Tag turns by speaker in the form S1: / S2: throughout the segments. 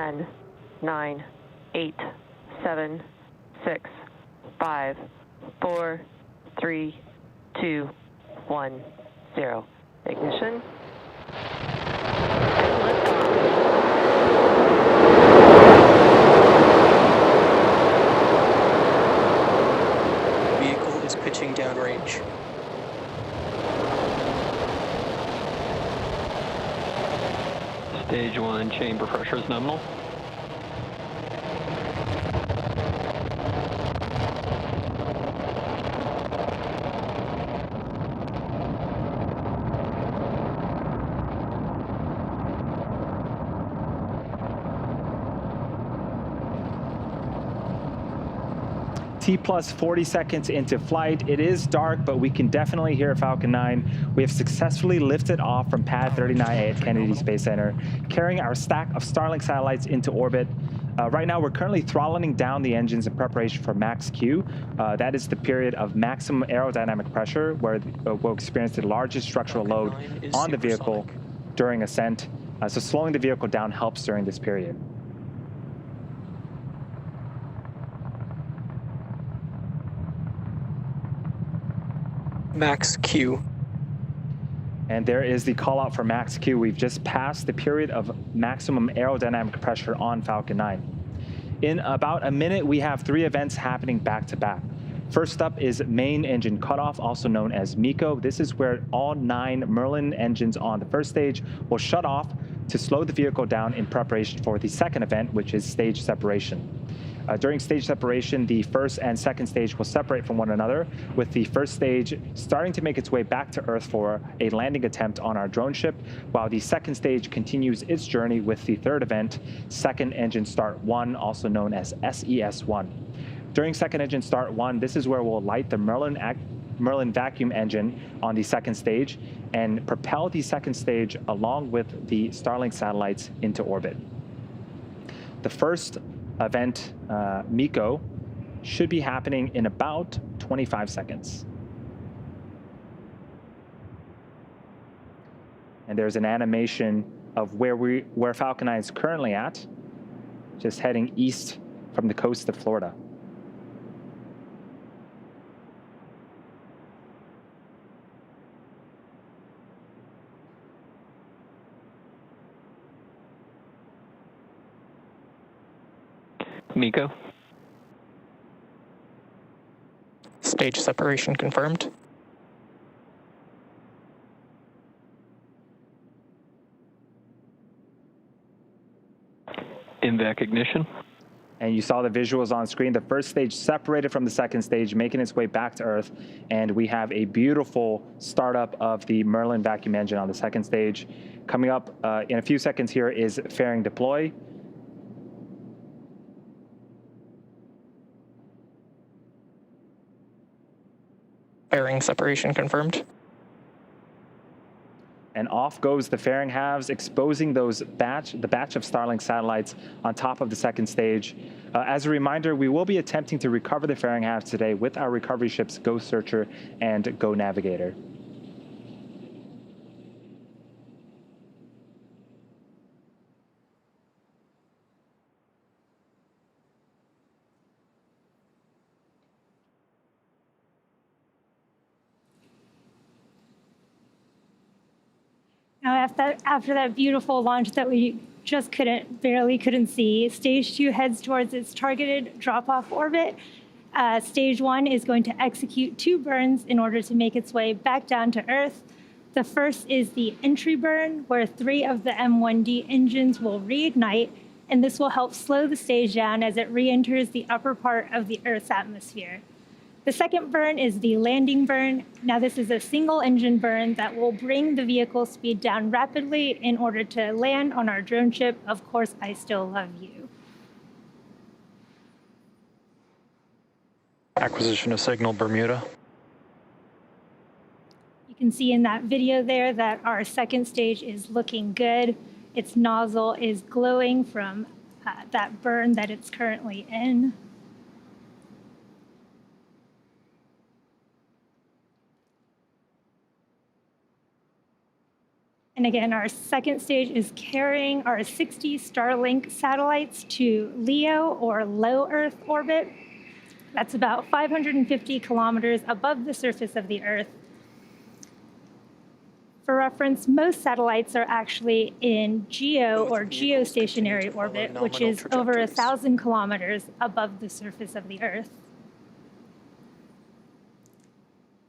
S1: 10, 9, 8, 7, 6, 5, 4, 3, 2, 1, 0. Ignition.
S2: Vehicle is pitching downrange.
S3: Stage 1 chamber pressure is nominal.
S4: T plus 40 seconds into flight. It is dark, but we can definitely hear Falcon 9. We have successfully lifted off from pad 39 at Kennedy Space Center, carrying our stack of Starlink satellites into orbit. Right now, we're currently throttling down the engines in preparation for max Q. That is the period of maximum aerodynamic pressure, where we'll experience the largest structural load on the vehicle during ascent. So slowing the vehicle down helps during this period.
S2: Max Q.
S4: And there is the call out for max Q. We've just passed the period of maximum aerodynamic pressure on Falcon 9. In about a minute, we have 3 events happening back to back. First up is main engine cutoff, also known as MECO. This is where all 9 Merlin engines on the first stage will shut off to slow the vehicle down in preparation for the second event, which is stage separation. During stage separation, the first and second stage will separate from one another, with the first stage starting to make its way back to Earth for a landing attempt on our drone ship, while the second stage continues its journey with the third event, Second Engine Start 1, also known as SES-1. During Second Engine Start 1, this is where we'll light the Merlin vacuum engine on the second stage and propel the second stage along with the Starlink satellites into orbit. The first event, MECO, should be happening in about 25 seconds. And there's an animation of where Falcon 9 is currently at, just heading east from the coast of Florida.
S3: MECO.
S2: Stage separation confirmed.
S3: INVAC ignition.
S4: And you saw the visuals on screen. The first stage separated from the second stage, making its way back to Earth. And we have a beautiful startup of the Merlin vacuum engine on the second stage. Coming up in a few seconds here is fairing deploy.
S2: Fairing separation confirmed.
S4: And off goes the fairing halves, exposing the batch of Starlink satellites on top of the second stage. As a reminder, we will be attempting to recover the fairing halves today with our recovery ships Go Searcher and Go Navigator.
S5: Now, after that beautiful launch that we just barely couldn't see, Stage 2 heads towards its targeted drop-off orbit. Stage 1 is going to execute 2 burns in order to make its way back down to Earth. The first is the entry burn, where 3 of the M1D engines will reignite, and this will help slow the stage down as it re-enters the upper part of the Earth's atmosphere. The second burn is the landing burn. Now, this is a single engine burn that will bring the vehicle speed down rapidly in order to land on our drone ship, Of Course I Still Love You.
S6: Acquisition of signal, Bermuda.
S5: You can see in that video there that our second stage is looking good. Its nozzle is glowing from that burn that it's currently in. And again, our second stage is carrying our 60 Starlink satellites to LEO, or low Earth orbit. That's about 550 kilometers above the surface of the Earth. For reference, most satellites are actually in GEO, or geostationary orbit, which is over 1,000 kilometers above the surface of the Earth.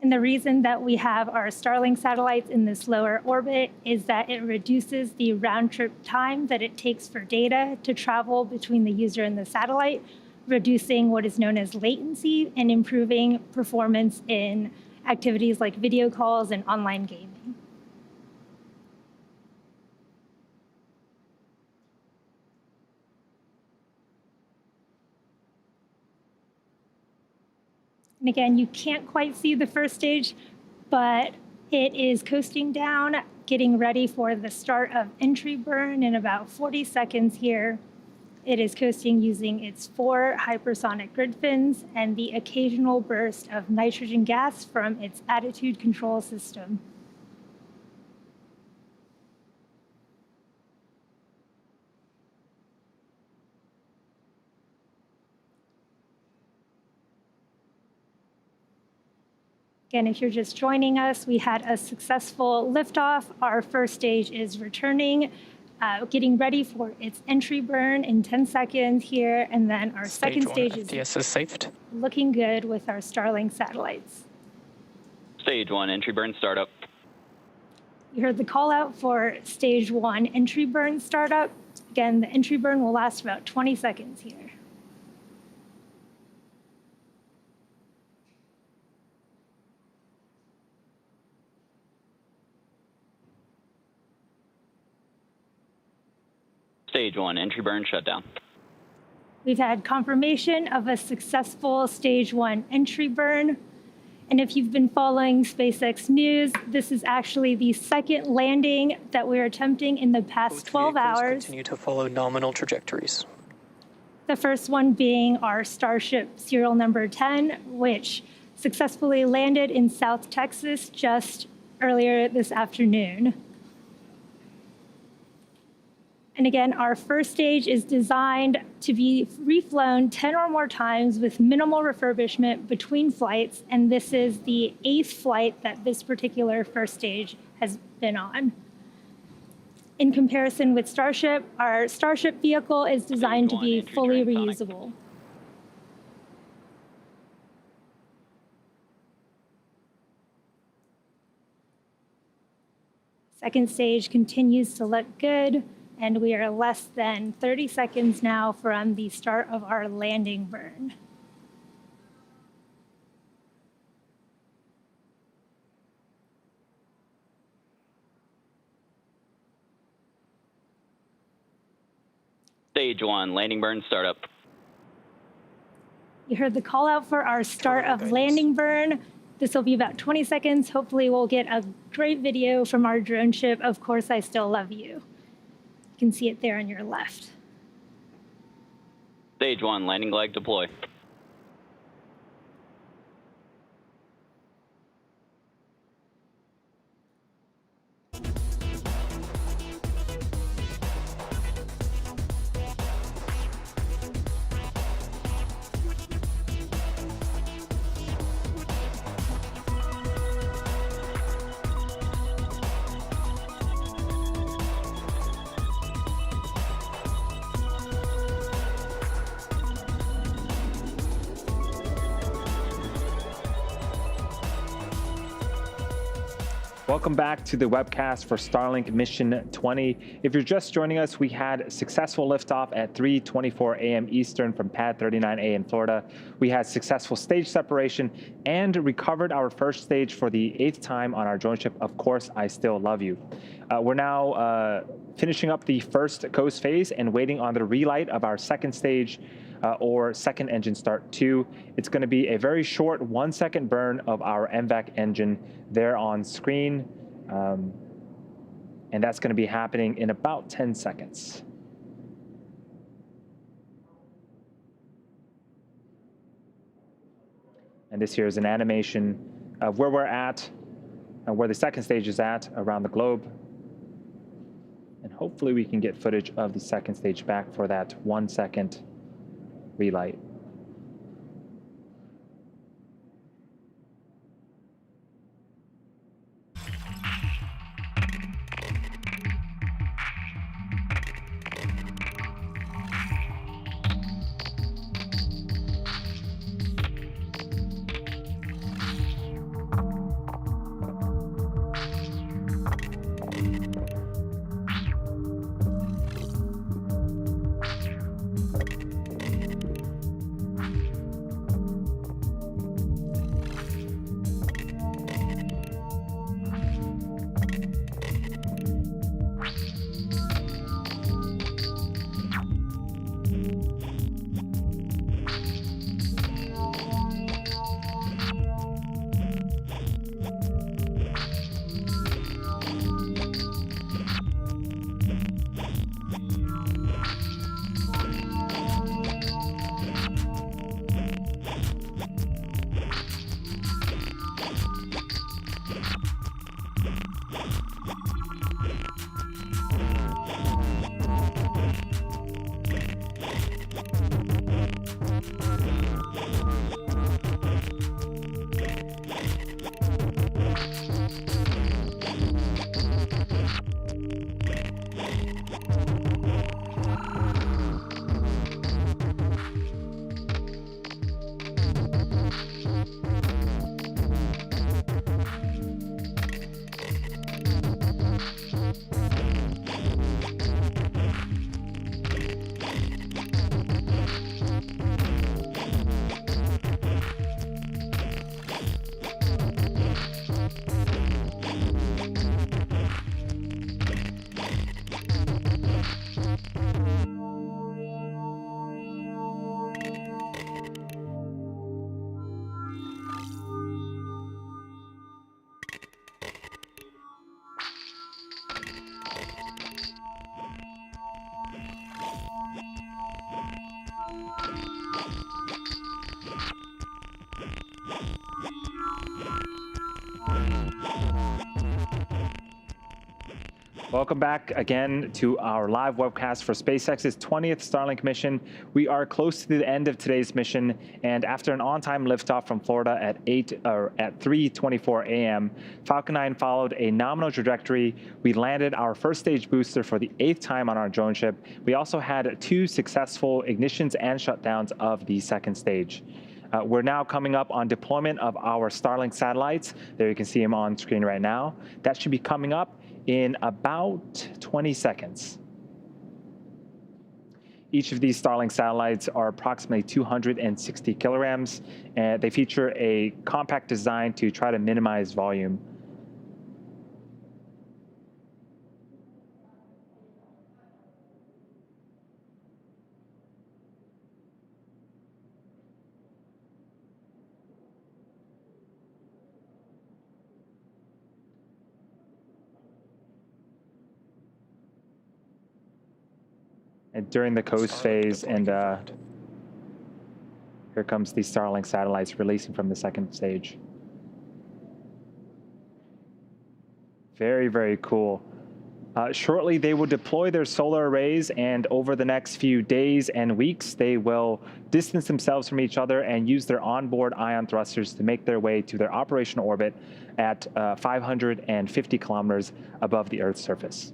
S5: And the reason that we have our Starlink satellites in this lower orbit is that it reduces the round-trip time that it takes for data to travel between the user and the satellite, reducing what is known as latency and improving performance in activities like video calls and online gaming. And again, you can't quite see the first stage, but it is coasting down, getting ready for the start of entry burn in about 40 seconds here. It is coasting using its 4 hypersonic grid fins and the occasional burst of nitrogen gas from its attitude control system. Again, if you're just joining us, we had a successful liftoff. Our first stage is returning, getting ready for its entry burn in 10 seconds here, and then our second stage is
S2: saved.
S5: Looking good with our Starlink satellites.
S7: Stage 1, entry burn startup.
S5: You heard the call out for stage 1 entry burn startup. Again, the entry burn will last about 20 seconds here.
S7: Stage 1, entry burn shutdown.
S5: We've had confirmation of a successful stage 1 entry burn. And if you've been following SpaceX news, this is actually the second landing that we're attempting in the past 12 hours.
S2: Continue to follow nominal trajectories.
S5: The first one being our Starship serial number 10, which successfully landed in South Texas just earlier this afternoon. And again, our first stage is designed to be reflown 10 or more times with minimal refurbishment between flights, and this is the 8th flight that this particular first stage has been on. In comparison with Starship, our Starship vehicle is designed to be fully reusable. Second stage continues to look good, and we are less than 30 seconds now from the start of our landing burn.
S7: Stage 1, landing burn startup.
S5: You heard the call out for our start of landing burn. This will be about 20 seconds. Hopefully we'll get a great video from our drone ship, Of Course I Still Love You. You can see it there on your left.
S7: Stage 1, landing leg deploy.
S4: Welcome back to the webcast for Starlink Mission 20. If you're just joining us, we had successful liftoff at 3:24 a.m. Eastern from Pad 39A in Florida. We had successful stage separation and recovered our first stage for the 8th time on our drone ship, Of Course I Still Love You. We're now finishing up the first coast phase and waiting on the relight of our second stage, or second engine start 2. It's going to be a very short 1-second burn of our MVAC engine there on screen. And that's going to be happening in about 10 seconds. And this here is an animation of where we're at, where the second stage is at around the globe. hopefully we can get footage of the second stage back for that 1 second relight. Welcome back again to our live webcast for SpaceX's 20th Starlink mission. We are close to the end of today's mission, and after an on-time liftoff from Florida at 3:24 a.m., Falcon 9 followed a nominal trajectory. We landed our first stage booster for the 8th time on our drone ship. We also had 2 successful ignitions and shutdowns of the second stage. We're now coming up on deployment of our Starlink satellites. There you can see them on screen right now. That should be coming up in about 20 seconds. Each of these Starlink satellites are approximately 260 kilograms, and they feature a compact design to try to minimize volume. And during the coast phase, and here comes the Starlink satellites releasing from the second stage. Very, very cool. Shortly, they will deploy their solar arrays, and over the next few days and weeks, they will distance themselves from each other and use their onboard ion thrusters to make their way to their operational orbit at 550 kilometers above the Earth's surface.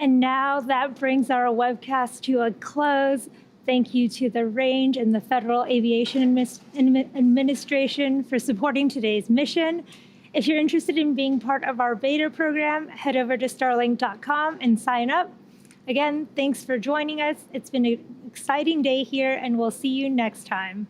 S5: And now that brings our webcast to a close. Thank you to the Range and the Federal Aviation Administration for supporting today's mission. If you're interested in being part of our beta program, head over to starlink.com and sign up. Again, thanks for joining us. It's been an exciting day here, and we'll see you next time.